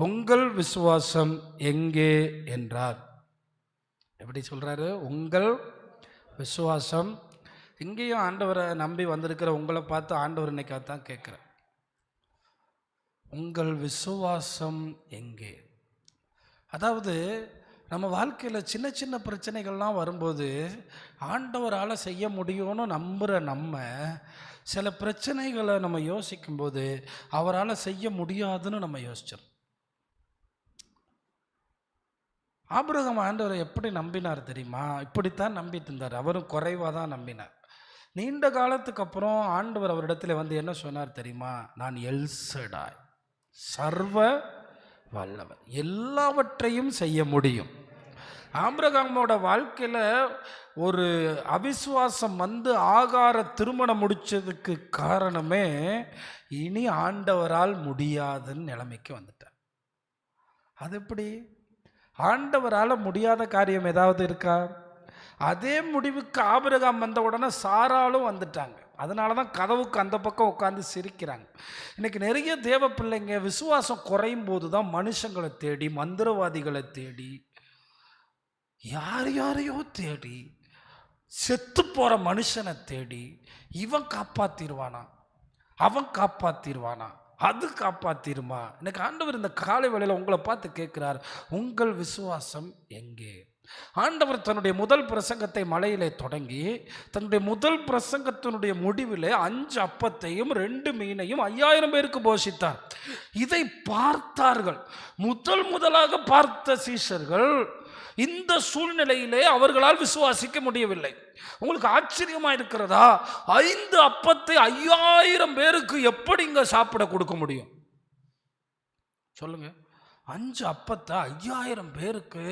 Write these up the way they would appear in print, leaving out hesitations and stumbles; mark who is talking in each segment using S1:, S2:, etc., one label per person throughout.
S1: உங்கள் விசுவாசம் எங்கே என்றார். எப்படி சொல்றாரு? உங்கள் விசுவாசம். இங்கேயும் ஆண்டவரை நம்பி வந்திருக்கிற உங்களை பார்த்து ஆண்டவர் இன்னைக்கு தான் கேட்குறேன், உங்கள் விசுவாசம் எங்கே? அதாவது நம்ம வாழ்க்கையில் சின்ன சின்ன பிரச்சனைகள்லாம் வரும்போது ஆண்டவரால் செய்ய முடியும்னு நம்புகிற நம்ம சில பிரச்சனைகளை நம்ம யோசிக்கும்போது அவரால் செய்ய முடியாதுன்னு நம்ம யோசிச்சிடும். ஆபிரகாம் ஆண்டவரை எப்படி நம்பினார் தெரியுமா? இப்படித்தான் நம்பிட்டு இருந்தார். அவரும் குறைவாக தான் நம்பினார். நீண்ட காலத்துக்கு அப்புறம் ஆண்டவர் அவரிடத்துல வந்து என்ன சொன்னார் தெரியுமா? நான் எல்சடாய், சர்வ வல்லவர், எல்லாவற்றையும் செய்ய முடியும். ஆபிரகாமோட வாழ்க்கையில் ஒரு அவிசுவாசம் வந்து ஆகார திருமணம் முடிச்சதுக்கு காரணமே இனி ஆண்டவரால் முடியாதுன்னு நிலைமைக்கு வந்துட்டார். அது எப்படி? ஆண்டவரால் முடியாத காரியம் ஏதாவது இருக்கா? அதே முடிவுக்கு ஆபிரகாம் வந்த உடனே சாராலும் வந்துட்டாங்க. அதனால தான் கதவுக்கு அந்த பக்கம் உட்காந்து சிரிக்கிறாங்க. இன்னைக்கு நிறைய தேவ பிள்ளைங்க விசுவாசம் குறையும் போது தான் மனுஷங்களை தேடி, மந்திரவாதிகளை தேடி, யார் யாரையோ தேடி, செத்து போகிற மனுஷனை தேடி, இவன் காப்பாற்றிடுவானா, அவன் காப்பாற்றிடுவானா, அது காப்பாற்றிருமா? இன்னைக்கு ஆண்டவர் இந்த காலை வேளையில் உங்களை பார்த்து கேட்கிறார், உங்கள் விசுவாசம் எங்கே? ஆண்டவர் தன்னுடைய முதல் பிரசங்கத்தை மலையிலே தொடங்கி தன்னுடைய முதல் பிரசங்கத்தினுடைய முடிவிலே 5 அப்பத்தையும் 2 மீனையும் 5000 பேருக்கு போஷித்தார். இதை பார்த்தார்கள். முதலாக பார்த்த சீஷர்கள் இந்த சூழ்நிலையிலே அவர்களால் விசுவாசிக்க முடியவில்லை. உங்களுக்கு ஆச்சரியமா இருக்கிறதா? 5 அப்பத்தை 5000 பேருக்கு எப்படி இங்க சாப்பிட கொடுக்க முடியும்? சொல்லுங்க. 5 அப்பத்தை 5000 பேருக்கு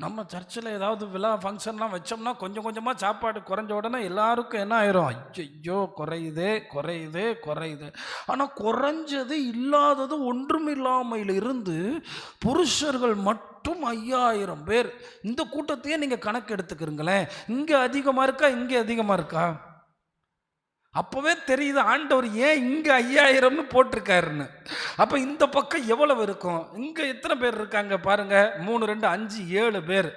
S1: நம்ம சர்ச்சில் ஏதாவது விழா ஃபங்க்ஷன்லாம் வச்சோம்னா கொஞ்சம் கொஞ்சமாக சாப்பாடு குறைஞ்ச உடனே எல்லாருக்கும் என்ன ஆயிரும்? ஐயோ குறையுதே குறையுதே குறையுது. ஆனால் குறைஞ்சது இல்லாதது ஒன்றும் இல்லாமல் இருந்து புருஷர்கள் மட்டும் 5000 பேர். இந்த கூட்டத்தையே நீங்கள் கணக்கு எடுத்துக்கிறீங்களேன். இங்கே அதிகமாக இருக்கா, இங்கே அதிகமாக இருக்கா? அப்போவே தெரியுது ஆண்டவர் ஏன் இங்கே 5000ன்னு போட்டிருக்காருன்னு. அப்போ இந்த பக்கம் எவ்வளவு இருக்கும்? இங்கே எத்தனை பேர் இருக்காங்க பாருங்க, 3 2 5 7 பேர்.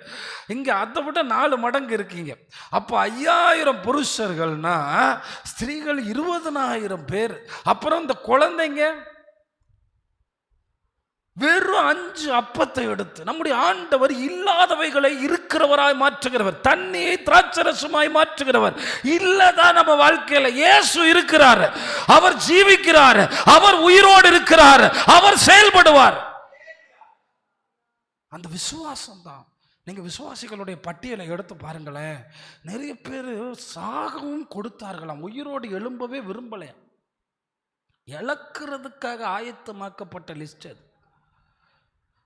S1: இங்கே அதை விட 4 மடங்கு இருக்கீங்க. அப்போ 5000 புருஷர்கள்னா ஸ்திரீகள் 20000 பேர். அப்புறம் இந்த குழந்தைங்க வெறும் 5 அப்பத்தை எடுத்து நம்முடைய ஆண்டவர் இல்லாதவைகளை இருக்கிறவராய் மாற்றுகிறவர், தண்ணியை திராட்சரசமாய் மாற்றுகிறவர். இல்லதான் நம்ம வாழ்க்கையில இயேசு இருக்கிறார், அவர் ஜீவிக்கிறார், அவர் உயிரோடு இருக்கிறார், அவர் செயல்படுவார். அந்த விசுவாசம் தான். நீங்க விசுவாசிகளுடைய பட்டியலை எடுத்து பாருங்களேன். நிறைய பேர் சாகவும் கொடுத்தார்களாம், உயிரோடு எழும்பவே விரும்பலையா. இழக்கிறதுக்காக ஆயத்தமாக்கப்பட்ட லிஸ்ட் அது.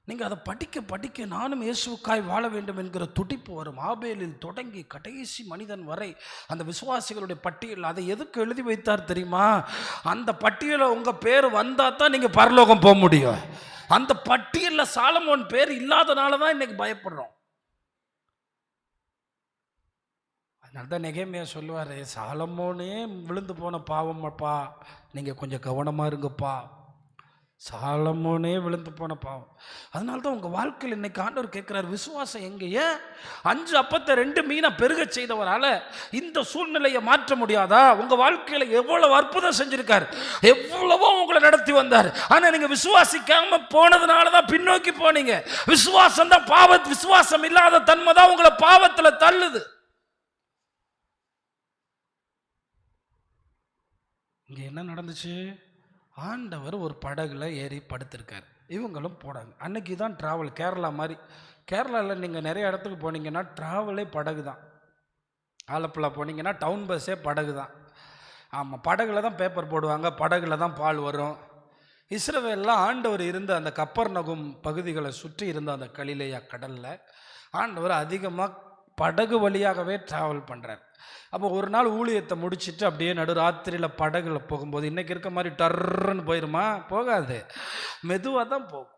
S1: நீங்கள் அதை படிக்க படிக்க நானும் இயேசுவுக்காய் வாழ வேண்டும் என்கிற துடிப்பு வரும். ஆபேலில் தொடங்கி கடைசி மனிதன் வரை அந்த விசுவாசிகளுடைய பட்டியல். அதை எதுக்கு எழுதி வைத்தார் தெரியுமா? அந்த பட்டியலில் உங்கள் பேர் வந்தால் தான் நீங்கள் பரலோகம் போக முடியும். அந்த பட்டியலில் சாலமோன் பேர் இல்லாதனால தான் இன்னைக்கு பயப்படுறோம். அதனால தான் நெகேமியா சொல்லுவார், சாலமோனே விழுந்து போன பாவம்ப்பா, நீங்கள் கொஞ்சம் கவனமாக இருங்கப்பா. சாலமோனே விழுந்து போன பாவம். அதனால தான் உங்கள் வாழ்க்கையில் இன்னைக்கு ஆண்டவர் கேட்குறார், விசுவாசம் எங்கே? ஏன் 5 அப்பத்தை 2 மீனை பெருக செய்தவரால் இந்த சூழ்நிலையை மாற்ற முடியாதா? உங்கள் வாழ்க்கையில் எவ்வளவு அற்புதம் செஞ்சிருக்கார், எவ்வளவோ உங்களை நடத்தி வந்தார். ஆனால் நீங்கள் விசுவாசிக்காம போனதுனால தான் பின்னோக்கி போனீங்க. விசுவாசம் தான் விசுவாசம் இல்லாத தன்மை தான் உங்களை பாவத்தில் தள்ளுது. இங்கே என்ன நடந்துச்சு? ஆண்டவர் ஒரு படகுல ஏறி படுத்திருக்கார், இவங்களும் போனாங்க. அன்னைக்கு தான் ட்ராவல். கேரளா மாதிரி. கேரளாவில் நீங்கள் நிறைய இடத்துக்கு போனீங்கன்னா ட்ராவலே படகு தான். ஆலப்புழா போனீங்கன்னா டவுன் பஸ்ஸே படகு தான். ஆமாம், படகுல தான் பேப்பர் போடுவாங்க, படகுல தான் பால் வரும். இஸ்ரவேலில் ஆண்டவர் இருந்த அந்த கப்பர்நகும் பகுதிகளை சுற்றி இருந்த அந்த கலிலேயா கடலில் ஆண்டவர் அதிகமாக படகு வழியாகவே ட்ராவல் பண்ணுறார். அப்போ ஒரு நாள் ஊழியத்தை முடிச்சுட்டு அப்படியே நடுராத்திரியில் படகுல போகும்போது இன்னைக்கு இருக்க மாதிரி டர்ன்னு போயிருமா? போகாது, மெதுவாக தான் போகும்.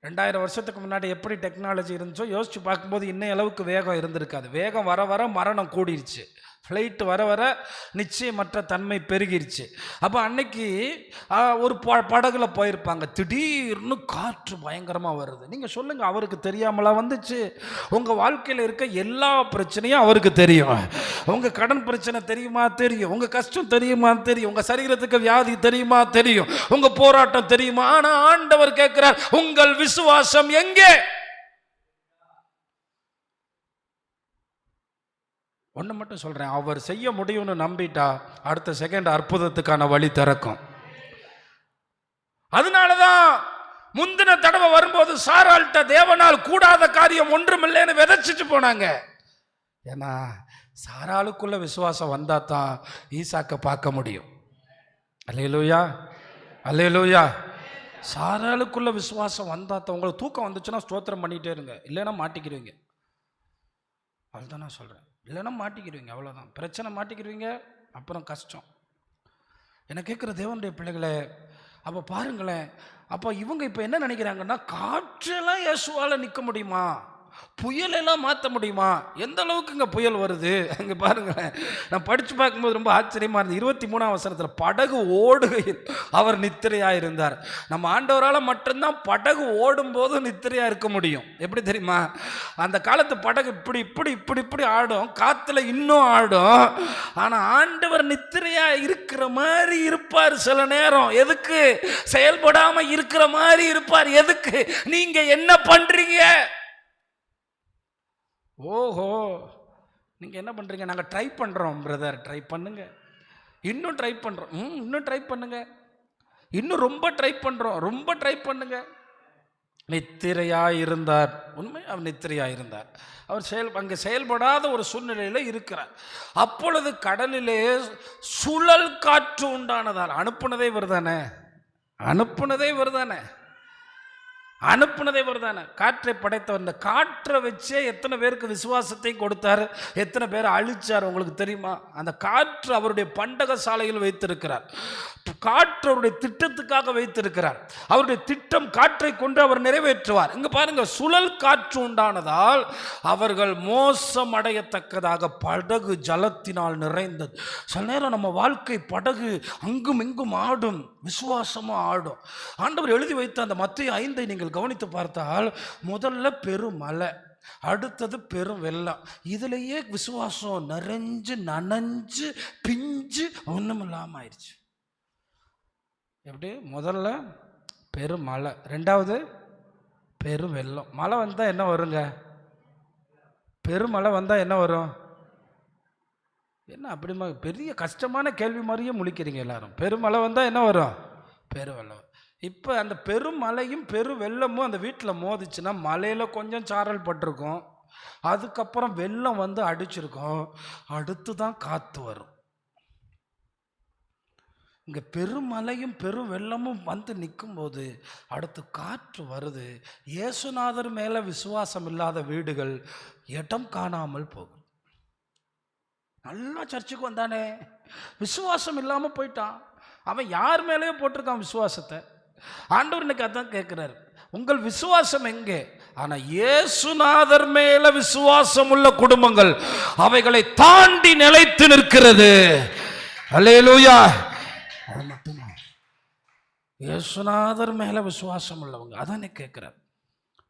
S1: 2000 வருஷத்துக்கு முன்னாடி எப்படி டெக்னாலஜி இருந்துச்சோ யோசிச்சு பார்க்கும்போது இன்னும் அளவுக்கு வேகம் இருந்திருக்காது. வேகம் வர வர மரணம் கூடிருச்சு. ஃப்ளைட்டு வர வர நிச்சயமற்ற தன்மை பெருகிருச்சு. அப்போ அன்னைக்கு ஒரு படகுல போயிருப்பாங்க. திடீர்னு காற்று பயங்கரமாக வருது. நீங்கள் சொல்லுங்கள், அவருக்கு தெரியாமலா வந்துச்சு? உங்கள் வாழ்க்கையில் இருக்க எல்லா பிரச்சனையும் அவருக்கு தெரியும். உங்கள் கடன் பிரச்சனை தெரியுமா? தெரியும். உங்கள் கஷ்டம் தெரியுமா? தெரியும். உங்கள் சரீரத்துக்கு வியாதி தெரியுமா? தெரியும். உங்கள் போராட்டம் தெரியுமா? ஆனால் ஆண்டவர் கேட்கிறார், உங்கள் விசுவாசம் எங்கே? ஒன்று மட்டும் சொல்கிறேன், அவர் செய்ய முடியும்னு நம்பிட்டா அடுத்த செகண்ட் அற்புதத்துக்கான வழி திறக்கும். அதனால தான் முந்தின தடவை வரும்போது சாராள்கிட்ட தேவனால் கூடாத காரியம் ஒன்றுமில்லைன்னு விதைச்சிட்டு போனாங்க. ஏன்னா சாராளுக்குள்ள விசுவாசம் வந்தா தான் ஈசாக்கை பார்க்க முடியும். அல்லேலூயா, அல்லேலூயா. சாராளுக்குள்ள விசுவாசம் வந்தா தான். உங்களுக்கு தூக்கம் வந்துச்சுன்னா ஸ்தோத்திரம் பண்ணிகிட்டே இருங்க, இல்லைன்னா மாட்டிக்கிடுவீங்க. அதுதான் நான் சொல்கிறேன். இல்லைன்னா மாட்டிக்கிடுவீங்க, அவ்வளோதான். பிரச்சனை மாட்டிக்கிடுவீங்க, அப்புறம் கஷ்டம். என்ன கேட்குற தேவனுடைய பிள்ளைகளே, அப்போ பாருங்களேன். அப்போ இவங்க இப்போ என்ன நினைக்கிறாங்கன்னா, காற்றெல்லாம் இயேசுவால் நிற்க முடியுமா? புயலெல்லாம் மாற்ற முடியுமா? எந்த அளவுக்கு இங்கே புயல் வருது அங்கே பாருங்களேன். நான் படித்து பார்க்கும்போது ரொம்ப ஆச்சரியமாக இருந்தது. 23ஆம் வசனத்தில் படகு ஓடுகையில் அவர் நித்திரையாக இருந்தார். நம்ம ஆண்டவரால் மட்டும்தான் படகு ஓடும்போது நித்திரையாக இருக்க முடியும். எப்படி தெரியுமா? அந்த காலத்து படகு இப்படி இப்படி இப்படி இப்படி ஆடும், காற்றுல இன்னும் ஆடும். ஆனால் ஆண்டவர் நித்திரையாக இருக்கிற மாதிரி இருப்பார் சில நேரம். எதுக்கு? செயல்படாமல் இருக்கிற மாதிரி இருப்பார். எதுக்கு? நீங்கள் என்ன பண்ணுறீங்க? ஓஹோ, நீங்கள் என்ன பண்ணுறீங்க? நாங்கள் ட்ரை பண்ணுறோம் பிரதர். ட்ரை பண்ணுங்க, இன்னும் ட்ரை பண்ணுறோம், இன்னும் ட்ரை பண்ணுங்க, இன்னும் ரொம்ப ட்ரை பண்ணுறோம், ரொம்ப ட்ரை பண்ணுங்க. நித்திரையாக இருந்தார். உண்மை, அவர் நித்திரையாக இருந்தார். அவர் அங்கே செயல்படாத ஒரு சூழ்நிலையில் இருக்கிறார். அப்பொழுது கடலிலே சுழல் காற்று உண்டானதால், அனுப்புனதே வருதானே, அனுப்புனதே வருதானே, அனுப்புனதே வருதானே. காற்றை படைத்தவர். இந்த காற்றை வச்சே எத்தனை பேருக்கு விசுவாசத்தை கொடுத்தாரு, எத்தனை பேரை அழிச்சார் உங்களுக்கு தெரியுமா? அந்த காற்று அவருடைய பண்டக சாலையில் வைத்திருக்கிறார். காற்று அவருடைய திட்டத்துக்காக வைத்திருக்கிறார். அவருடைய திட்டம் காற்றை கொண்டு அவர் நிறைவேற்றுவார். இங்க பாருங்க, சுழல் காற்று உண்டானதால் அவர்கள் மோசம் அடையத்தக்கதாக படகு ஜலத்தினால் நிறைந்தது. சில நேரம் நம்ம வாழ்க்கை படகு அங்கும் இங்கும் ஆடும், விசுவாசமும் ஆடும். ஆண்டவர் எழுதி வைத்த அந்த மத்தேயு 5 நீங்கள் கவனித்து பார்த்தால், முதல்ல பெருமழை, அடுத்தது பெரும் வெள்ளம். இதுலேயே விசுவாசம் நிறைஞ்சு நனைஞ்சு பிஞ்சு ஒன்றும் இல்லாமல் ஆயிடுச்சு. எப்படி? முதல்ல பெருமழை, ரெண்டாவது பெரும் வெள்ளம். மழை வந்தால் என்ன வருங்க? பெருமழை வந்தால் என்ன வரும்? என்ன அப்படிமா பெரிய கஷ்டமான கேள்வி மாதிரியே முழிக்கிறீங்க எல்லாரும். பெருமழை வந்தால் என்ன வரும்? பெருவெள்ளம். இப்போ அந்த பெருமழையும் பெரு வெள்ளமும் அந்த வீட்டில் மோதிச்சுன்னா, மலையில் கொஞ்சம் சாரல் பட்டிருக்கும், அதுக்கப்புறம் வெள்ளம் வந்து அடிச்சிருக்கும், அடுத்து தான் காற்று வரும். இங்கே பெருமழையும் பெரும் வெள்ளமும் வந்து நிற்கும்போது அடுத்து காற்று வருது. இயேசுநாதர் மேலே விசுவாசம் இல்லாத வீடுகள் இடம் காணாமல் போகும். நல்லா சர்ச்சுக்கு வந்தானே, விசுவாசம் இல்லாமல் போயிட்டான். அவன் யார் மேலேயே போட்டிருக்கான் விசுவாசத்தை. ஆண்டவர் இன்னைக்கு அதான் கேட்குறாரு, உங்கள் விசுவாசம் எங்கே? ஆனால் இயேசுநாதர் மேலே விசுவாசம் உள்ள குடும்பங்கள் அவைகளை தாண்டி நிலைத்து நிற்கிறது. அல்லேலூயா. அது மட்டும்தான், இயேசுநாதர் மேலே விசுவாசம் உள்ளவங்க அதானே கேட்குறார்.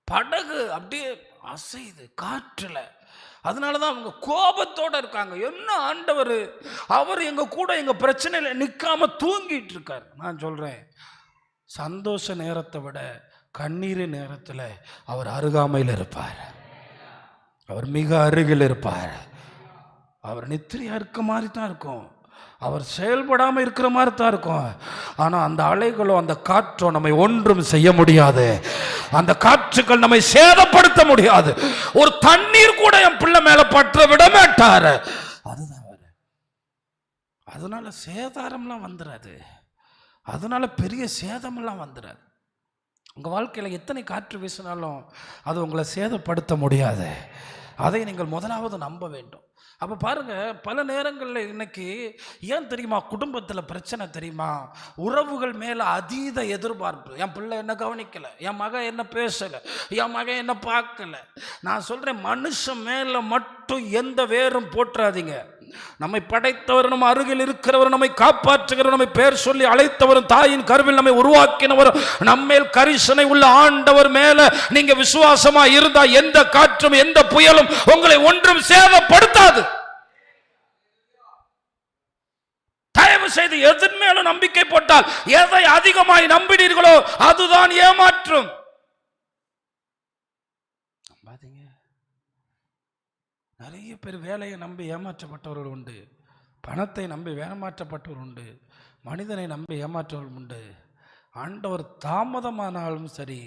S1: படகு அப்படியே அசையுது காற்றுல. அதனால தான் அவங்க கோபத்தோடு இருக்காங்க. என்ன ஆண்டவர், அவர் எங்கள் கூட எங்கள் பிரச்சனையில் நிற்காம தூங்கிட்டு இருக்கார். நான் சொல்கிறேன், சந்தோஷ நேரத்தை விட கண்ணீர் நேரத்தில் அவர் அருகாமையில் இருப்பார். அவர் மிக அருகில் இருப்பார். அவர் நித்திரையாக இருக்க மாதிரி தான் இருக்கும், அவர் செயல்படாமல் இருக்கிற மாதிரி தான் இருக்கும். ஆனால் அந்த அலைகளோ அந்த காற்றோ நம்மை ஒன்றும் செய்ய முடியாது. அந்த காற்றுகள் நம்மை சேதப்படுத்த முடியாது. ஒரு தண்ணீர் கூட என் பிள்ளை மேலே பற்ற விட மாட்டார். அதுதான் அவர். அதனால சேதாரம்லாம் வந்துடாது, அதனால பெரிய சேதமெல்லாம் வந்துடாது. உங்கள் வாழ்க்கையில் எத்தனை காற்று வீசினாலும் அது உங்களை சேதப்படுத்த முடியாது. அதை நீங்கள் முதலாவது நம்ப வேண்டும். அப்போ பாருங்கள், பல நேரங்களில் இன்னைக்கு ஏன் தெரியுமா குடும்பத்தில் பிரச்சனை தெரியுமா? உறவுகள் மேலே அதீத எதிர்பார்ப்பு. என் பிள்ளை என்ன கவனிக்கலை, என் மகன் என்ன பேசலை, என் மகன் என்ன பார்க்கலை. நான் சொல்கிறேன், மனுஷன் மேலே மட்டும் எந்த வேரும் போட்டுறாதீங்க. நம்மை படைத்தவர், நம்ம அருகில் இருக்கிறவர், நம்மை காப்பாற்றுகிறவர், நம்மை பேர் சொல்லி அழைத்தவரும், தாயின் கருவில் நம்மை உருவாக்கினவரும், நம்மேல் கரிசனை உள்ள ஆண்டவர் மேல நீங்க விசுவாசமா இருந்தா எந்த காற்றும் எந்த புயலும் உங்களை ஒன்றும் சேதப்படுத்தாது. தயவு செய்து எதன் மேலும் நம்பிக்கை போட்டால், எதை அதிகமாய் நம்பினீர்களோ அதுதான் ஏமாற்றும். நம்பாதீங்க. நிறைய பேர் வேலையை நம்பி ஏமாற்றப்பட்டவர்கள் உண்டு, பணத்தை நம்பி ஏமாற்றப்பட்டவர் உண்டு, மனிதனை நம்பி ஏமாற்றவர்கள் உண்டு. ஆண்டவர் தாமதமானாலும் சரி,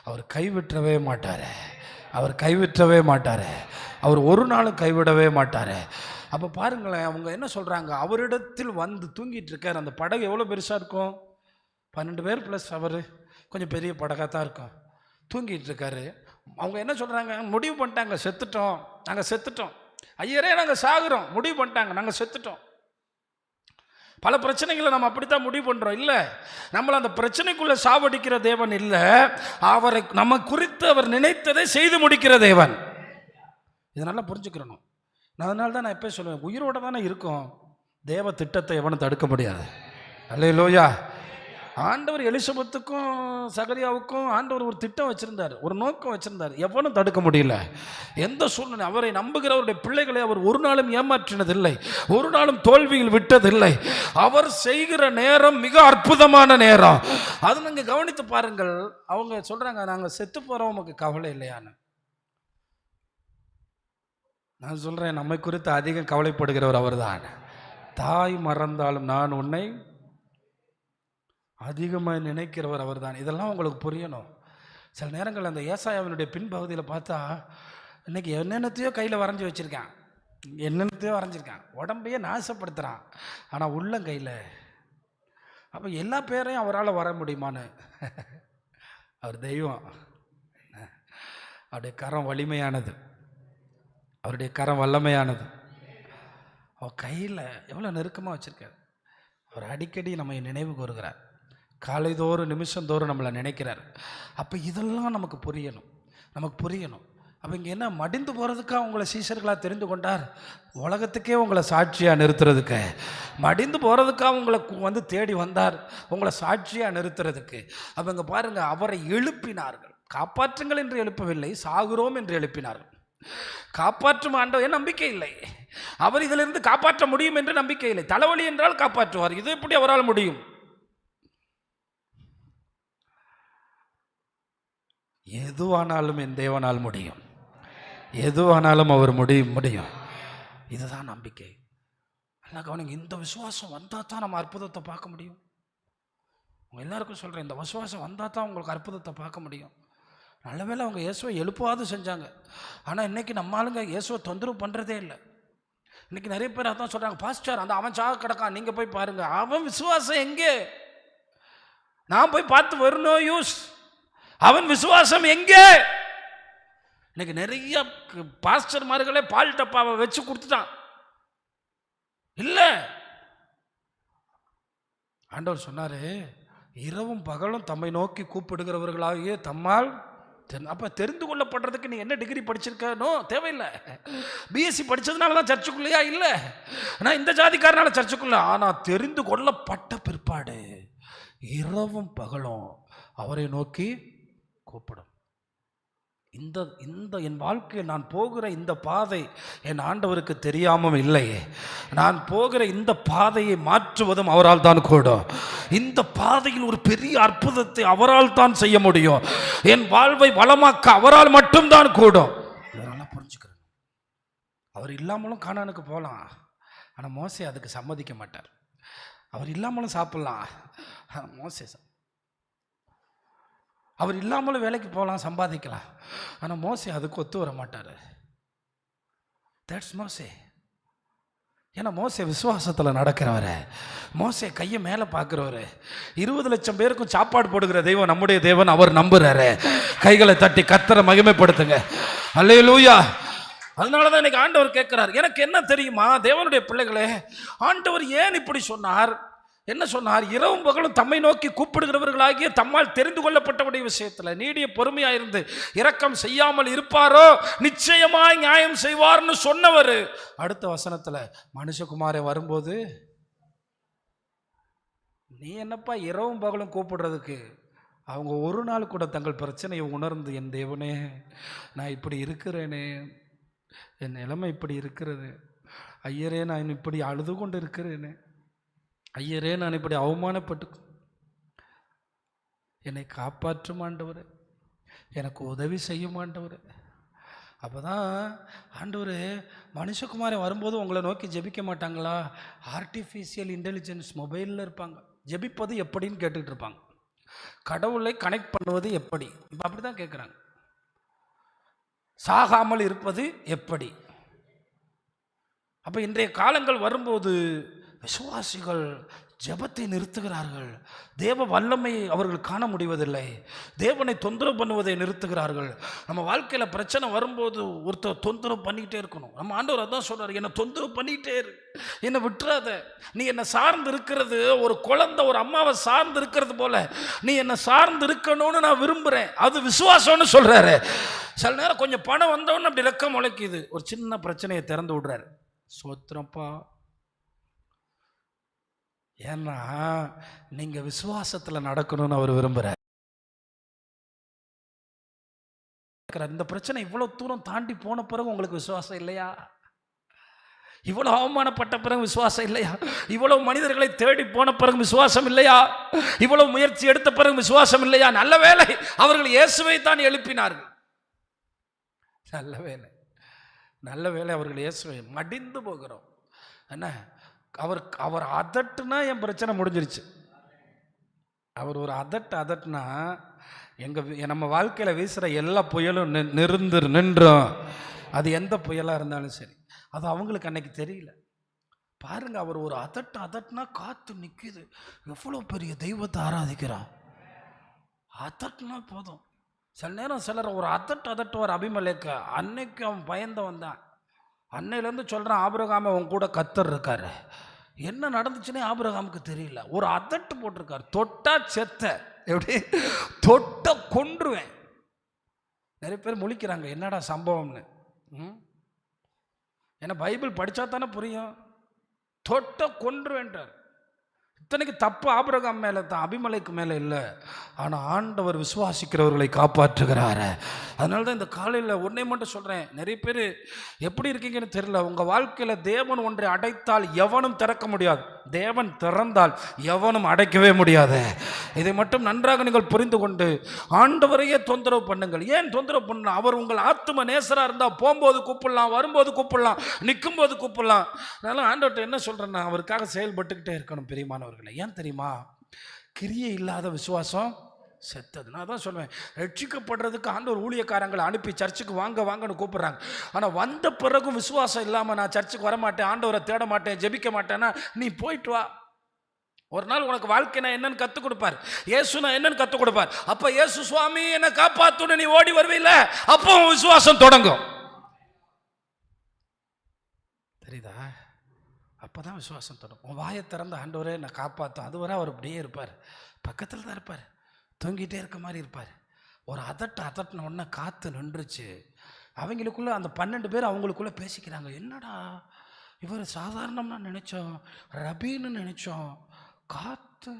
S1: அவர் கைவிட்டவே மாட்டார். அவர் கைவிட்டவே மாட்டார். அவர் ஒரு நாளும் கைவிடவே மாட்டார். அப்போ பாருங்களேன், அவங்க என்ன சொல்கிறாங்க, அவரிடத்தில் வந்து தூங்கிட்டு இருக்கார். அந்த படகு எவ்வளோ பெருசாக இருக்கும்? 12 பேர் ப்ளஸ் அவர், கொஞ்சம் பெரிய படகாக தான் இருக்கும். தூங்கிட்டு இருக்காரு. அவங்க என்ன சொல்கிறாங்க, முடிவு பண்ணிட்டாங்க, செத்துட்டோம், நாங்கள் செத்துட்டோம், ஐயரே நாங்கள் சாகுறோம், முடிவு பண்ணிட்டாங்க, நாங்கள் செத்துட்டோம். பல பிரச்சனைகளை நம்ம அப்படித்தான் முடிவு பண்ணுறோம். இல்லை, நம்மளை அந்த பிரச்சனைக்குள்ளே சாவடிக்கிற தேவன் இல்லை, அவரை நம்ம குறித்து அவர் நினைத்ததை செய்து முடிக்கிற தேவன். இதை நல்லா புரிஞ்சுக்கிறணும். அதனால தான் நான் எப்போ சொல்லுவேன், உயிரோடு தானே இருக்கும், தேவ திட்டத்தை எவனும் தடுக்க முடியாது. அல்லேலூயா. ஆண்டவர் எலிசபெத்துக்கும் சகரியாவுக்கும் ஆண்டவர் ஒரு திட்டம் வச்சிருந்தார், ஒரு நோக்கம் வச்சிருந்தார், எவனும் தடுக்க முடியல. எந்த சூழ்நிலை அவரை நம்புகிறவருடைய பிள்ளைகளை அவர் ஒரு நாளும் ஏமாற்றினதில்லை, ஒரு நாளும் தோல்வியில் விட்டதில்லை. அவர் செய்கிற நேரம் மிக அற்புதமான நேரம். அது நீங்கள் கவனித்து பாருங்கள். அவங்க சொல்றாங்க, நாங்கள் செத்து போறோம், உமக்கு கவலை இல்லையான்னு. நான் சொல்றேன், நம்மை குறித்து அதிகம் கவலைப்படுகிறவர் அவர்தான். தாய் மறந்தாலும் நான் உன்னை அதிகமாக நினைக்கிறவர் அவர் தான். இதெல்லாம் உங்களுக்கு புரியணும். சில நேரங்கள் அந்த ஏசாயாவினுடைய பின்பகுதியில் பார்த்தா, இன்னைக்கு என்னென்னத்தையோ கையில் வரைஞ்சி வச்சுருக்கான், என்னென்னத்தையோ வரைஞ்சிருக்கான், உடம்பையே நாசப்படுத்துகிறான், ஆனால் உள்ளம் கையில். அப்போ எல்லா பேரையும் அவரால் வர முடியுமான்னு? அவர் தெய்வம், அவருடைய கரம் வலிமையானது, அவருடைய கரம் வல்லமையானது. அவர் கையில் எவ்வளோ நெருக்கமாக வச்சுருக்கார். அவர் அடிக்கடி நம்மை நினைவு கூறுகிறார், காலைதோறும் நிமிஷந்தோறும் நம்மளை நினைக்கிறார். அப்போ இதெல்லாம் நமக்கு புரியணும், நமக்கு புரியணும். அப்போ இங்கே என்ன, மடிந்து போகிறதுக்காக உங்களை சீஷர்களாக தெரிந்து கொண்டார்? உலகத்துக்கே உங்களை சாட்சியாக நிறுத்துறதுக்கு. மடிந்து போகிறதுக்காக உங்களை வந்து தேடி வந்தார், உங்களை சாட்சியாக நிறுத்துறதுக்கு. அப்போ இங்கே பாருங்கள், அவரை எழுப்பினார்கள். காப்பாற்றுங்கள் என்று எழுப்பவில்லை, சாகுறோம் என்று எழுப்பினார்கள். காப்பாற்றும் ஆண்டவர் நம்பிக்கை இல்லை, அவர் இதிலிருந்து காப்பாற்ற முடியும் என்று நம்பிக்கை இல்லை. தலைவலி என்றால் காப்பாற்றுவார், இது எப்படி அவரால் முடியும்? எதுவானாலும் என் தேவனால் முடியும், எதுவானாலும் அவர் முடியும். இதுதான் நம்பிக்கை. நல்லா கவனிங்க. இந்த விசுவாசம் வந்தால் தான் நம்ம அற்புதத்தை பார்க்க முடியும். உங்க எல்லாருக்கும் சொல்கிறேன், இந்த விசுவாசம் வந்தால் தான் உங்களுக்கு அற்புதத்தை பார்க்க முடியும். நல்ல வேளை அவங்க இயேசுவை எழுப்பாவது செஞ்சாங்க. ஆனால் இன்றைக்கி நம்ம ஆளுங்க இயேசுவை தொந்தரவு பண்ணுறதே இல்லை. இன்றைக்கி நிறைய பேர் அதான் சொல்கிறாங்க, பாஸ்டர் அந்த அவன் சாக கிடக்கான், நீங்கள் போய் பாருங்கள். அவன் விசுவாசம் எங்கே? நான் போய் பார்த்து வரும், நோ யூஸ். அவன் விசுவாசம் எங்கே? இன்னைக்கு நிறைய பாஸ்டர்மார்களே பால் டப்பாவை வச்சு கொடுத்துட்டான். இல்லை, ஆண்டவர் சொன்னாரு, இரவும் பகலும் தம்மை நோக்கி கூப்பிடுகிறவர்களாகிய தம்மால். அப்போ தெரிந்து கொள்ளப்படுறதுக்கு நீ என்ன டிகிரி படிச்சிருக்கனோ தேவையில்லை. பிஎஸ்சி படித்ததுனால தான் சர்ச்சுக்குள்ளையா? இல்லை, நான் இந்த ஜாதிக்காரனால சர்ச்சுக்குள்ள. ஆனால் தெரிந்து கொள்ளப்பட்ட பிற்பாடு இரவும் பகலும் அவரை நோக்கி கூப்பிடும். இந்த என் வாழ்க்கையில் நான் போகிற இந்த பாதை என் ஆண்டவருக்கு தெரியாமல் இல்லை. நான் போகிற இந்த பாதையை மாற்றுவதும் அவரால் தான் கூடும். இந்த பாதையில் ஒரு பெரிய அற்புதத்தை அவரால் தான் செய்ய முடியும். என் வாழ்வை வளமாக்க அவரால் மட்டும்தான் கூடும். இதெல்லாம் புரிஞ்சுக்கிறேன். அவர் இல்லாமலும் கானானுக்கு போகலாம், ஆனால் மோசே அதுக்கு சம்மதிக்க மாட்டார். அவர் இல்லாமலும் சாப்பிடலாம், மோசே அவர் இல்லாமலும் வேலைக்கு போகலாம், சம்பாதிக்கலாம், ஆனால் மோசே அதுக்கு ஒத்து வர மாட்டார். தட்ஸ் மோசே. ஏன்னா மோசே விசுவாசத்தில் நடக்கிறவர், மோசே கையை மேலே பார்க்குறவர். 20 லட்சம் பேருக்கும் சாப்பாடு போடுகிற தெய்வம் நம்முடைய தேவன். அவர் நம்புறாரு. கைகளை தட்டி கர்த்தரை மகிமைப்படுத்துங்க. அல்லேலூயா. அதனால தான் இன்னைக்கு ஆண்டவர் கேட்கிறார், எனக்கு என்ன தெரியுமா தேவனுடைய பிள்ளைகளே, ஆண்டவர் ஏன் இப்படி சொன்னார்? என்ன சொன்னார்? இரவும் பகலும் தம்மை நோக்கி கூப்பிடுகிறவர்களாகிய தம்மால் தெரிந்து கொள்ளப்பட்டவருடைய விஷயத்துல நீடிய பொறுமையாயிருந்து இரக்கம் செய்யாமல் இருப்பாரோ நிச்சயமாய் நியாயம் செய்வார்னு சொன்னவர் அடுத்த வசனத்துல மனுஷகுமாரே வரும்போது, நீ என்னப்பா இரவும் பகலும் கூப்பிடுறதுக்கு? அவங்க ஒரு நாள் கூட தங்கள் பிரச்சனையை உணர்ந்து, என் தேவனே நான் இப்படி இருக்கிறேனே, என் நிலைமை இப்படி இருக்கிறது, ஐயரே நான் இப்படி அழுது கொண்டு இருக்கிறேனே, ஐயரே நான் இப்படி அவமானப்பட்டு, என்னை காப்பாற்றும் ஆண்டவர், எனக்கு உதவி செய்யும் ஆண்டவர். அப்போ தான் ஆண்டவர் மனுஷகுமாரை வரும்போது உங்களை நோக்கி ஜெபிக்க மாட்டாங்களா? ஆர்டிஃபிஷியல் இன்டெலிஜென்ஸ் மொபைலில் இருப்பாங்க, ஜெபிப்பது எப்படின்னு கேட்டுக்கிட்டு இருப்பாங்க, கடவுளை கனெக்ட் பண்ணுவது எப்படி, இப்போ அப்படி தான் கேட்குறாங்க. சாகாமல் இருப்பது எப்படி? அப்போ இன்றைய காலங்கள் வரும்போது விசுவாசிகள் ஜெபத்தை நிறுத்துகிறார்கள், தேவ வல்லமையை அவர்கள் காண முடிவதில்லை, தேவனை தொந்தரவு பண்ணுவதை நிறுத்துகிறார்கள். நம்ம வாழ்க்கையில் பிரச்சனை வரும்போது ஒருத்தர் தொந்தரவு பண்ணிக்கிட்டே இருக்கணும். நம்ம ஆண்டவர் அதான் சொல்றாரு, என்னை தொந்தரவு பண்ணிக்கிட்டே இரு, என்னை விட்டுறாத. நீ என்னை சார்ந்து இருக்கிறது ஒரு குழந்தை ஒரு அம்மாவை சார்ந்து இருக்கிறது போல நீ என்னை சார்ந்து இருக்கணும்னு நான் விரும்புகிறேன், அது விசுவாசம்னு சொல்கிறாரு. சில நேரம் கொஞ்சம் பணம் வந்தோன்னு அப்படி ரெக்கம் முளைக்குது, ஒரு சின்ன பிரச்சனையை திறந்து விடுறாரு, சோத்திரப்பா. ஏன்னா நீங்க விசுவாசத்துல நடக்கணும்னு அவர் விரும்புறார். இந்த பிரச்சனை இவ்வளவு தூரம் தாண்டி போன பிறகு உங்களுக்கு விசுவாசம் இல்லையா? இவ்வளவு அவமானப்பட்ட பிறகு விசுவாசம் இல்லையா? இவ்வளவு மனிதர்களை தேடி போன பிறகு விசுவாசம் இல்லையா? இவ்வளவு முயற்சி எடுத்த பிறகு விசுவாசம் இல்லையா? நல்ல வேளை அவர்கள் இயேசுவை தான் எழுப்பினார்கள். நல்ல வேளை, நல்ல வேளை அவர்கள் இயேசுவை. மடிந்து போகிறோம் என்ன, அவர் அதட்டுனா என் பிரச்சனை முடிஞ்சிருச்சு. அவர் ஒரு அதட்டுனா நம்ம வாழ்க்கையில் வீசுகிற எல்லா புயலும் நின்றும். அது எந்த புயலாக இருந்தாலும் சரி, அது அவங்களுக்கு அன்னைக்கு தெரியல. பாருங்க, அவர் ஒரு அதட்டுனா காத்து நிற்குது. எவ்வளோ பெரிய தெய்வத்தை ஆராதிக்கிறான். அதட்டுனா போதும். சில நேரம் சிலர் ஒரு அதட்டுவார் அபிமலேக்கு. அன்னைக்கு அவன் பயந்து வந்தான். அன்னையிலேருந்து சொல்கிறான், ஆபிரகாமே உன் கூட கர்த்தர் இருக்காரு. என்ன நடந்துச்சுன்னே ஆபிரகாமுக்கு தெரியல. ஒரு அதட்டு போட்டிருக்காரு, தொட்டா செத்த, எப்படி தொட்ட கொன்றுவேன். நிறைய பேர் முழிக்கிறாங்க, என்னடா சம்பவம்னு. ஏன்னா பைபிள் படித்தா தானே புரியும். தொட்ட கொன்றுவேன்றார். இத்தனைக்கு தப்பு ஆபிரகாம் மேலே தான், அபிமலைக்கு மேலே இல்லை. ஆனால் ஆண்டவர் விசுவாசிக்கிறவர்களை காப்பாற்றுகிறாரு. அதனால தான் இந்த காலையில் ஒன்றை மட்டும் சொல்கிறேன். நிறைய பேர் எப்படி இருக்கீங்கன்னு தெரியல. உங்கள் வாழ்க்கையில் தேவன் ஒன்றை அடைத்தால் எவனும் திறக்க முடியாது, தேவன் திறந்தால் எவனும் அடைக்கவே முடியாது. இதை மட்டும் நன்றாக நீங்கள் புரிந்து கொண்டு ஆண்டவரையே தொந்தரவு பண்ணுங்கள். ஏன் தொந்தரவு பண்ணலாம்? அவர் உங்கள் ஆத்தும நேசராக இருந்தால் போகும்போது கூப்பிடலாம், வரும்போது கூப்பிடலாம், நிற்கும் போது கூப்பிடலாம். அதனால ஆண்டவர்கிட்ட என்ன சொல்கிறேன்னா, அவருக்காக செயல்பட்டுக்கிட்டே இருக்கணும். பிரியமானவர்களே, ஏன் தெரியுமா? கிரியை இல்லாத விசுவாசம் செத்தது. நான் தான் சொல்லுவேன், ரட்சிக்கப்படுறதுக்கு ஆண்டவர் ஊழியக்காரங்களை அனுப்பி சர்ச்சுக்கு வாங்கன்னு கூப்பிடுறாங்க. ஆனால் வந்த பிறகும் விசுவாசம் இல்லாமல் நான் சர்ச்சுக்கு வரமாட்டேன், ஆண்டவரை தேட மாட்டேன், ஜெபிக்க மாட்டேன்னா நீ போயிட்டு வா. ஒரு நாள் உனக்கு வாழ்க்கைனா என்னன்னு கற்றுக் கொடுப்பார், இயேசுனா என்னன்னு கற்றுக் கொடுப்பார். அப்போ இயேசு சுவாமி என்னை காப்பாத்துன்னு நீ ஓடி வருவீல்ல, அப்போ விசுவாசம் தொடங்கும். தெரியுதா? அப்போ தான் விசுவாசம் தொடங்கும். உன் வாயை திறந்த ஆண்டவரே என்னை காப்பாற்றும், அதுவரை அவர் அப்படியே இருப்பார், பக்கத்தில் தான் இருப்பார், தூங்கிட்டே இருக்க மாதிரி இருப்பார். ஒரு அதட்டின உடனே காற்று நின்றுச்சு. அவங்களுக்குள்ள அந்த 12 பேர் அவங்களுக்குள்ள பேசிக்கிறாங்க, என்னடா இவர் சாதாரணமாக நினைச்சோம், ரபின்னு நினைச்சோம், காற்று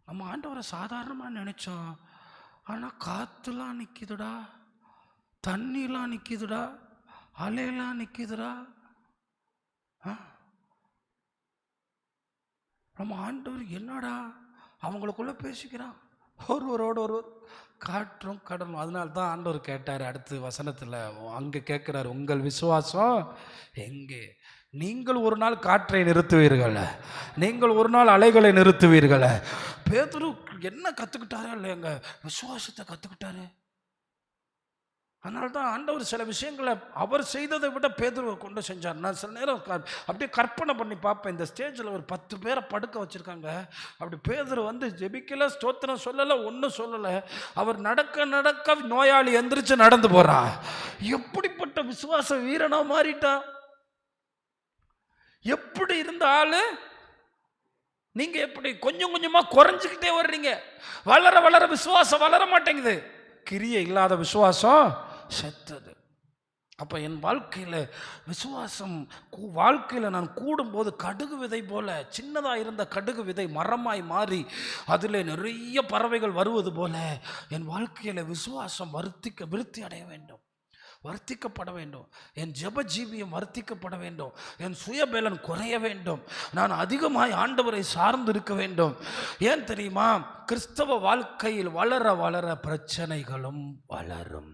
S1: நம்ம ஆண்டவரை சாதாரணமாக நினைச்சோம், ஆனால் காற்றுலாம் நிற்கிதுடா, தண்ணிலாம் நிற்கிதுடா, அலையெல்லாம் நிற்கிதுடா. நம்ம ஆண்டவர் என்னடா அவங்களுக்குள்ள பேசிக்கிறான், ஒருவரோடு காற்றும் கடலும். அதனால தான் ஆண்டவர் கேட்டார் அடுத்த வசனத்தில், அங்கே கேட்குறாரு, உங்கள் விசுவாசம் எங்கே? நீங்கள் ஒரு நாள் காற்றை நிறுத்துவீர்கள், நீங்கள் ஒரு நாள் அலைகளை நிறுத்துவீர்கள். பேதுரு என்ன கற்றுக்கிட்டாரோ இல்லைங்க, விசுவாசத்தை கற்றுக்கிட்டாரு. அதனால தான் ஆண்டவர் சில விஷயங்களை அவர் செய்ததை விட பேதுருவை கொண்டு செஞ்சார். நான் சில நேரம் அப்படியே கற்பனை பண்ணி பார்ப்பேன், இந்த ஸ்டேஜில் ஒரு 10 பேரை படுக்க வச்சுருக்காங்க, அப்படி பேதுரு வந்து ஜெபிக்கலை, ஸ்தோத்திரம் சொல்லலை, ஒன்றும் சொல்லலை, அவர் நடக்க நோயாளி எந்திரிச்சு நடந்து போகிறான். எப்படிப்பட்ட விசுவாச வீரனா மாறிட்டான். எப்படி இருந்த ஆளு நீங்க எப்படி கொஞ்சம் கொஞ்சமா குறைஞ்சுக்கிட்டே வர்றீங்க. வளர வளர விசுவாசம் வளர மாட்டேங்குது. கிரியை இல்லாத விசுவாசம் செத்தது. அப்போ என் வாழ்க்கையில் விசுவாசம் வாழ்க்கையில் நான் கூடும்போது கடுகு விதை போல, சின்னதாக இருந்த கடுகு விதை மரமாய் மாறி அதில் நிறைய பறவைகள் வருவது போல என் வாழ்க்கையில் விசுவாசம் விருத்தி அடைய வேண்டும், வர்த்திக்கப்பட வேண்டும். என் ஜெப ஜீவியம் வர்த்திக்கப்பட வேண்டும். என் சுயபலன் குறைய வேண்டும். நான் அதிகமாய் ஆண்டவரை சார்ந்து இருக்க வேண்டும். ஏன் தெரியுமா? கிறிஸ்தவ வாழ்க்கையில் வளர வளர பிரச்சனைகளும் வளரும்.